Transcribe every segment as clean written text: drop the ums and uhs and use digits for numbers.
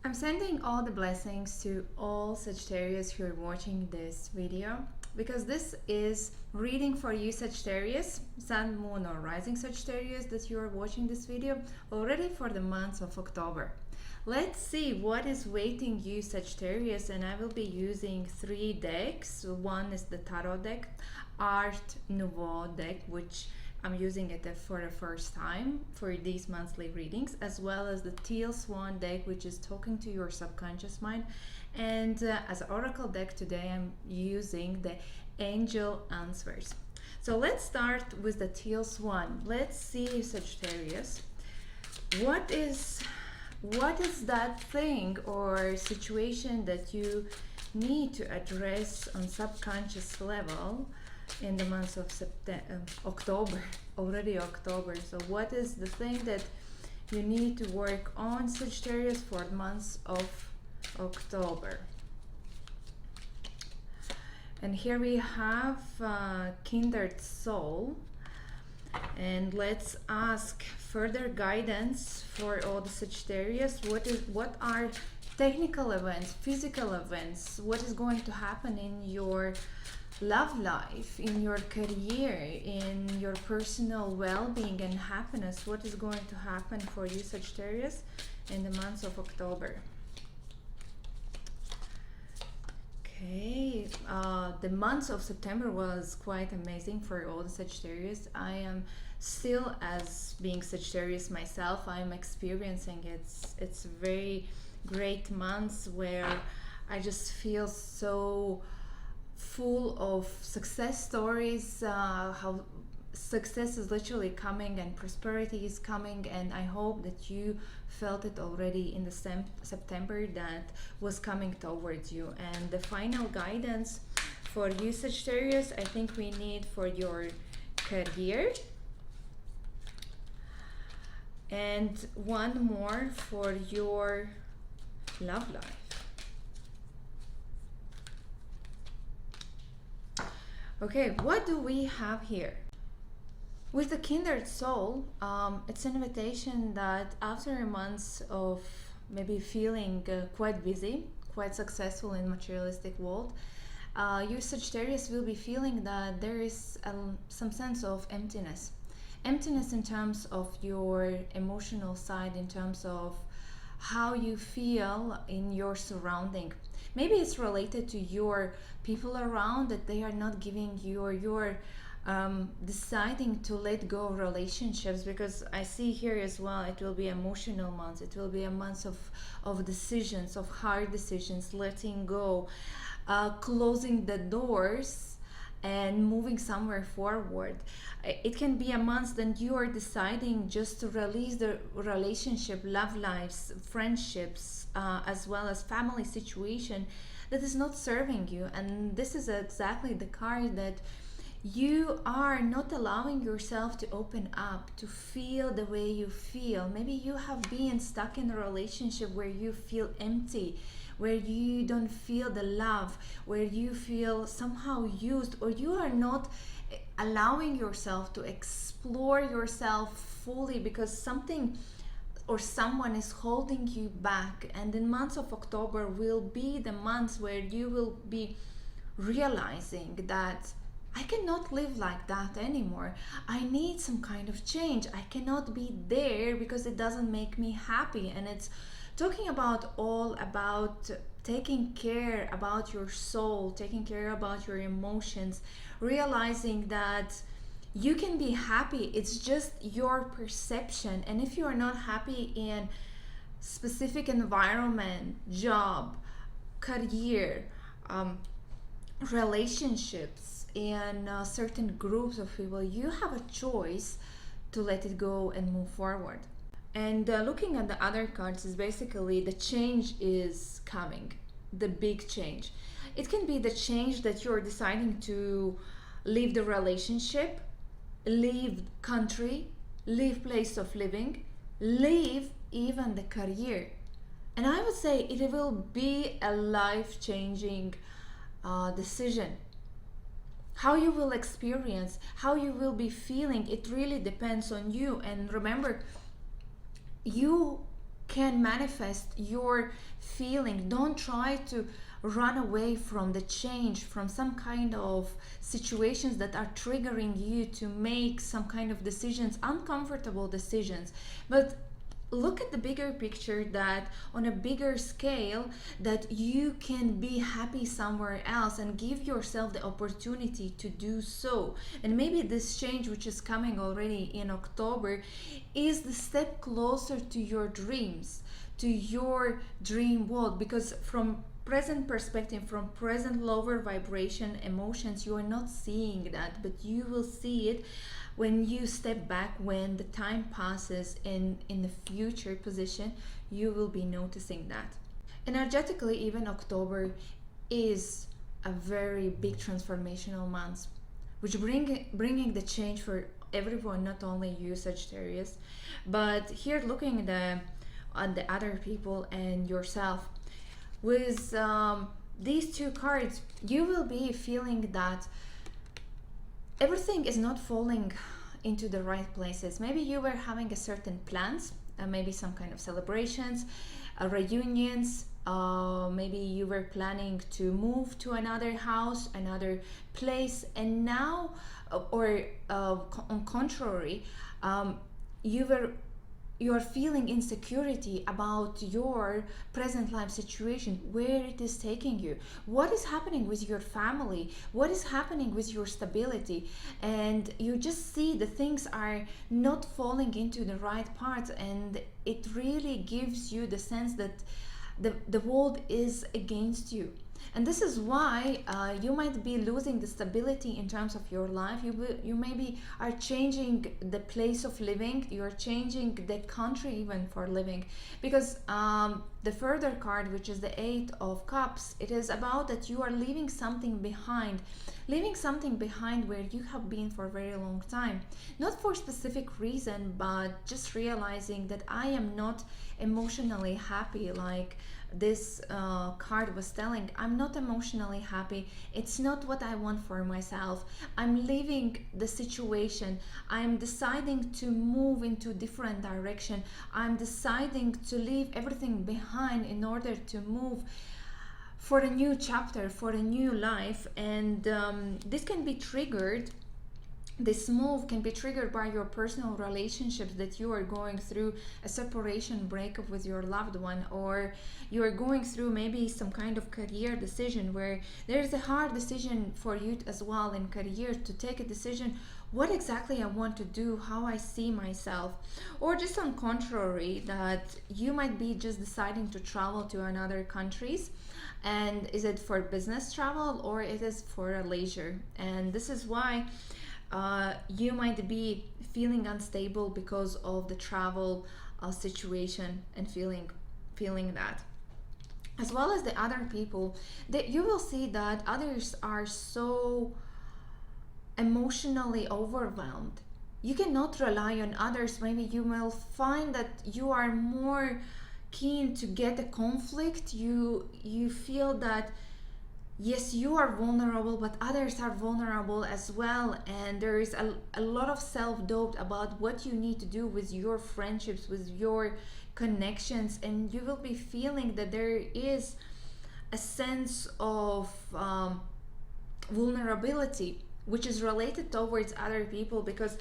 I'm sending all the blessings to all Sagittarius who are watching this video, because this is reading for you Sagittarius, Sun, Moon or Rising Sagittarius that you are watching this video already for the month of October. Let's see what is waiting you Sagittarius, and I will be using 3 decks. One is the Tarot deck, Art Nouveau deck, which I'm using it for the first time for these monthly readings, as well as the Teal Swan deck, which is talking to your subconscious mind. And as an oracle deck today, I'm using the Angel Answers. So let's start with the Teal Swan. Let's see, Sagittarius, what is that thing or situation that you need to address on subconscious level in the month of October, already October. So what is the thing that you need to work on, Sagittarius, for the month of October? And here we have Kindred Soul, and let's ask further guidance for all the Sagittarius. What are technical events, physical events, what is going to happen in your love life, in your career, in your personal well-being and happiness? What is going to happen for you Sagittarius in the month of October? Okay, the month of September was quite amazing for all the Sagittarius. I am still, as being Sagittarius myself, I'm experiencing it's very great months where I just feel so full of success stories, how success is literally coming and prosperity is coming, and I hope that you felt it already in the September that was coming towards you. And the final guidance for you Sagittarius, I think we need for your career, and one more for your love life. Okay, what do we have here? With the Kindred Soul, it's an invitation that after a month of maybe feeling quite busy, quite successful in materialistic world, you Sagittarius will be feeling that there is some sense of emptiness. Emptiness in terms of your emotional side, in terms of how you feel in your surrounding. Maybe it's related to your people around, that they are not giving you, or you're deciding to let go of relationships, because I see here as well it will be emotional month. It will be a month of decisions, of hard decisions, letting go, closing the doors and moving somewhere forward. It can be a month that you are deciding just to release the relationship, love lives, friendships, as well as family situation that is not serving you. And this is exactly the card that you are not allowing yourself to open up, to feel the way you feel. Maybe you have been stuck in a relationship where you feel empty, where you don't feel the love, where you feel somehow used, or you are not allowing yourself to explore yourself fully because something or someone is holding you back. And the month of October will be the month where you will be realizing that I cannot live like that anymore. I need some kind of change. I cannot be there because it doesn't make me happy. And it's talking about all about taking care about your soul, taking care about your emotions, realizing that you can be happy. It's just your perception. And if you are not happy in specific environment, job, career, relationships, in certain groups of people, you have a choice to let it go and move forward. And looking at the other cards is basically the change is coming, the big change. It can be the change that you're deciding to leave the relationship, leave country, leave place of living, leave even the career. And I would say it will be a life-changing decision. How you will experience, how you will be feeling, it really depends on you. And remember, you can manifest your feeling. Don't try to run away from the change, from some kind of situations that are triggering you to make some kind of decisions, uncomfortable decisions. But look at the bigger picture, that on a bigger scale, that you can be happy somewhere else and give yourself the opportunity to do so. And maybe this change, which is coming already in October, is the step closer to your dreams, to your dream world. Because from present perspective, from present lower vibration emotions, you are not seeing that, but you will see it when you step back, when the time passes in the future position. You will be noticing that. Energetically, even October is a very big transformational month, which bringing the change for everyone, not only you, Sagittarius, but here looking at the other people and yourself. With these two cards, you will be feeling that everything is not falling into the right places. Maybe you were having a certain plans, maybe some kind of celebrations, reunions, maybe you were planning to move to another house, another place, and now, or on contrary, you are feeling insecurity about your present life situation, where it is taking you, what is happening with your family, what is happening with your stability, and you just see the things are not falling into the right parts, and it really gives you the sense that the world is against you. And this is why you might be losing the stability in terms of your life. You maybe are changing the place of living. You are changing the country even for living. Because the further card, which is the Eight of Cups, it is about that you are leaving something behind. Leaving something behind where you have been for a very long time. Not for specific reason, but just realizing that I am not emotionally happy, like this card was telling. I'm not emotionally happy. It's not what I want for myself. I'm leaving the situation. I'm deciding to move into different direction. I'm deciding to leave everything behind in order to move for a new chapter, for a new life. And this can be triggered. This move can be triggered by your personal relationships, that you are going through a separation, breakup with your loved one, or you are going through maybe some kind of career decision where there is a hard decision for you as well in career, to take a decision what exactly I want to do, how I see myself. Or just on contrary, that you might be just deciding to travel to another countries, and is it for business travel or it is for a leisure. And this is why you might be feeling unstable because of the travel situation, and feeling that. As well as the other people, that you will see that others are so emotionally overwhelmed. You cannot rely on others. Maybe you will find that you are more keen to get a conflict. You feel that yes, you are vulnerable, but others are vulnerable as well. And there is a lot of self-doubt about what you need to do with your friendships, with your connections. And you will be feeling that there is a sense of vulnerability, which is related towards other people, because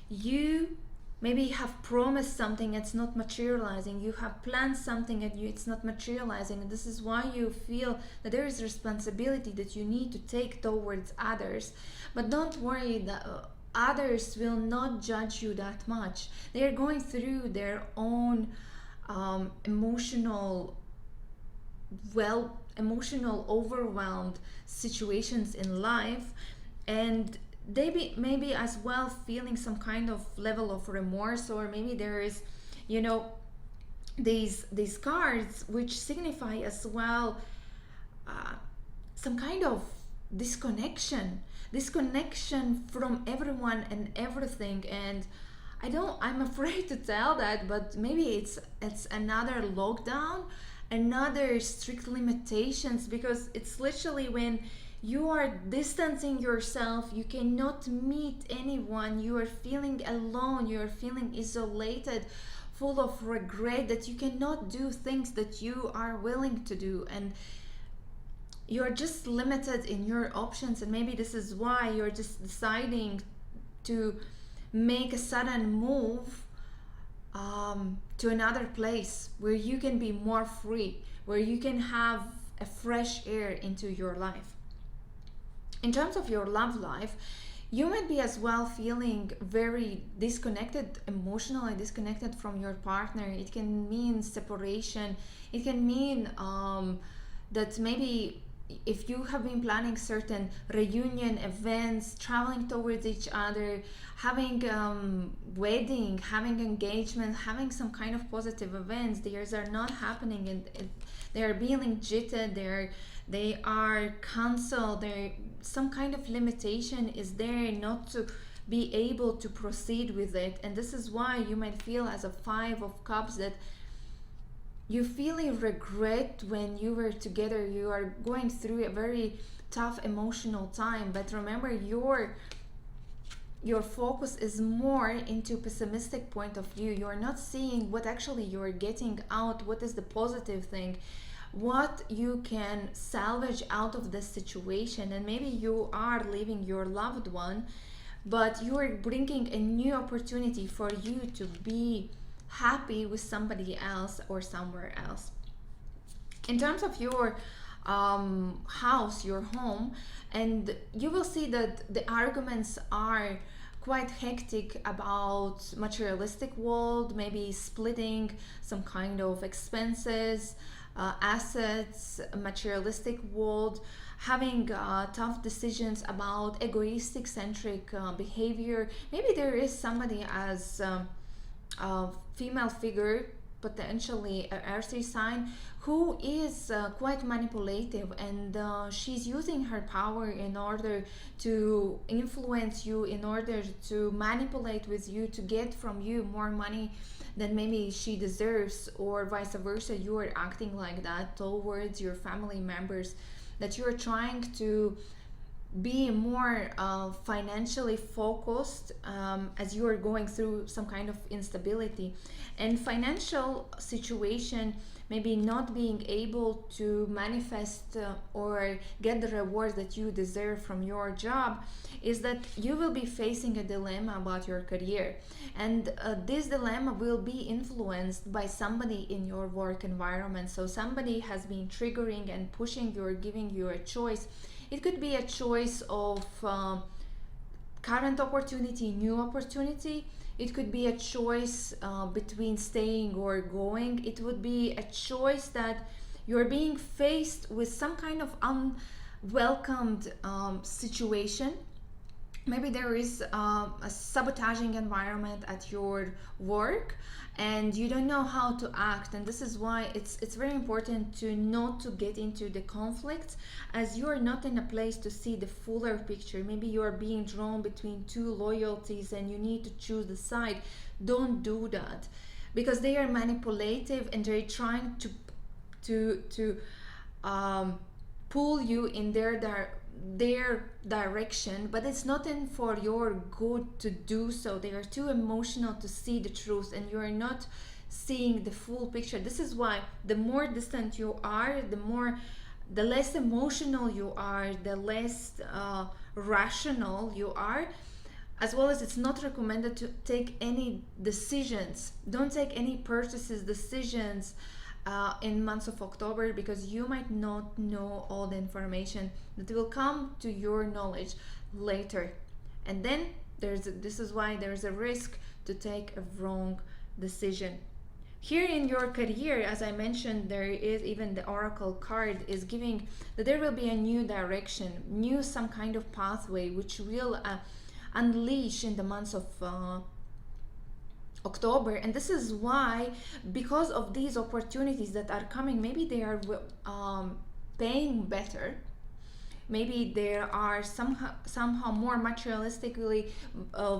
you maybe have promised something, it's not materializing. You have planned something and it's not materializing. And this is why you feel that there is responsibility that you need to take towards others. But don't worry, that others will not judge you that much. They are going through their own emotional overwhelmed situations in life, and they maybe as well feeling some kind of level of remorse. Or maybe there is, these cards which signify as well some kind of disconnection from everyone and everything. And I'm afraid to tell that, but maybe it's another lockdown, another strict limitations, because it's literally when you are distancing yourself, you cannot meet anyone, you are feeling alone, you are feeling isolated full of regret that you cannot do things that you are willing to do, and you're just limited in your options. And maybe this is why you're just deciding to make a sudden move to another place where you can be more free, where you can have a fresh air into your life. In terms of your love life, you might be as well feeling very disconnected, emotionally disconnected from your partner. It can mean separation. It can mean that maybe if you have been planning certain reunion events, traveling towards each other, having wedding, having engagement, having some kind of positive events, theirs are not happening, and they are being jittered, they are cancelled, some kind of limitation is there not to be able to proceed with it. And this is why you might feel as a Five of Cups that you feel a regret when you were together. You are going through a very tough emotional time, but remember, your focus is more into pessimistic point of view. You're not seeing what actually you're getting out, what is the positive thing, what you can salvage out of this situation. And maybe you are leaving your loved one, but you are bringing a new opportunity for you to be happy with somebody else or somewhere else. In terms of your house, your home, and you will see that the arguments are quite hectic about materialistic world, maybe splitting some kind of expenses, assets, materialistic world, having tough decisions about egoistic centric behavior. Maybe there is somebody as a female figure, potentially an earthy sign, who is quite manipulative, and she's using her power in order to influence you, in order to manipulate with you, to get from you more money than maybe she deserves, or vice versa. You are acting like that towards your family members, that you're trying to be more financially focused as you are going through some kind of instability and financial situation, maybe not being able to manifest or get the rewards that you deserve from your job, is that you will be facing a dilemma about your career. And this dilemma will be influenced by somebody in your work environment. So somebody has been triggering and pushing you or giving you a choice. It could be a choice of current opportunity, new opportunity. It could be a choice between staying or going. It would be a choice that you're being faced with some kind of unwelcomed situation. Maybe there is a sabotaging environment at your work and you don't know how to act, and this is why it's very important to not to get into the conflicts, as you are not in a place to see the fuller picture. Maybe you are being drawn between two loyalties and you need to choose the side. Don't do that, because they are manipulative and they're trying to pull you in their direction, but it's not in for your good to do so. They are too emotional to see the truth, and you are not seeing the full picture. This is why the more distant you are, the less emotional you are, the less rational you are, as well as it's not recommended to take any decisions. Don't take any purchases decisions in months of October, because you might not know all the information that will come to your knowledge later, and then this is why there's a risk to take a wrong decision. Here in your career, as I mentioned, there is even the oracle card is giving that there will be a new direction, new some kind of pathway which will unleash in the months of October. And this is why, because of these opportunities that are coming, maybe they are paying better, maybe there are somehow more materialistically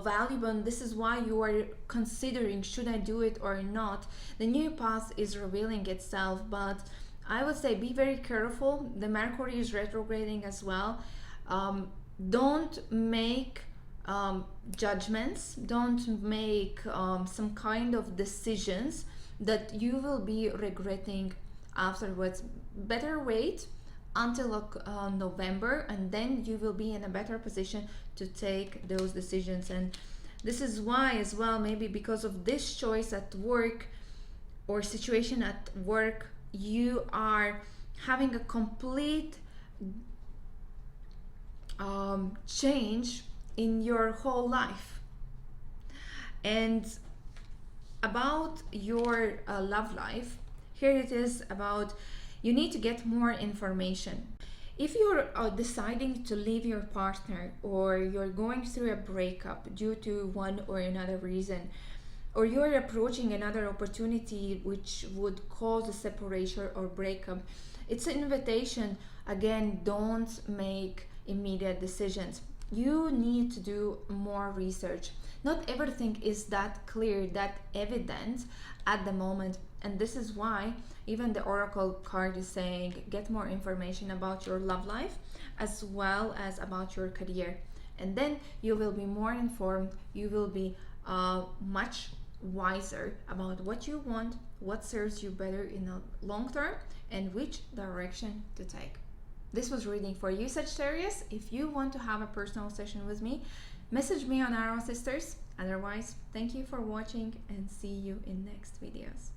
valuable, and this is why you are considering, should I do it or not. The new path is revealing itself, but I would say be very careful. The Mercury is retrograding as well. Don't make judgments, don't make some kind of decisions that you will be regretting afterwards. Better wait until November, and then you will be in a better position to take those decisions. And this is why as well, maybe because of this choice at work or situation at work, you are having a complete change in your whole life. And about your love life, here it is about you need to get more information. If you're deciding to leave your partner, or you're going through a breakup due to one or another reason, or you're approaching another opportunity which would cause a separation or breakup, it's an invitation. Again, don't make immediate decisions. You need to do more research. Not everything is that clear, that evident at the moment. And this is why even the oracle card is saying get more information about your love life as well as about your career. And then you will be more informed. You will be much wiser about what you want, what serves you better in the long term, and which direction to take. This was reading for you, Sagittarius. If you want to have a personal session with me, message me on Arrow Sisters. Otherwise, thank you for watching and see you in next videos.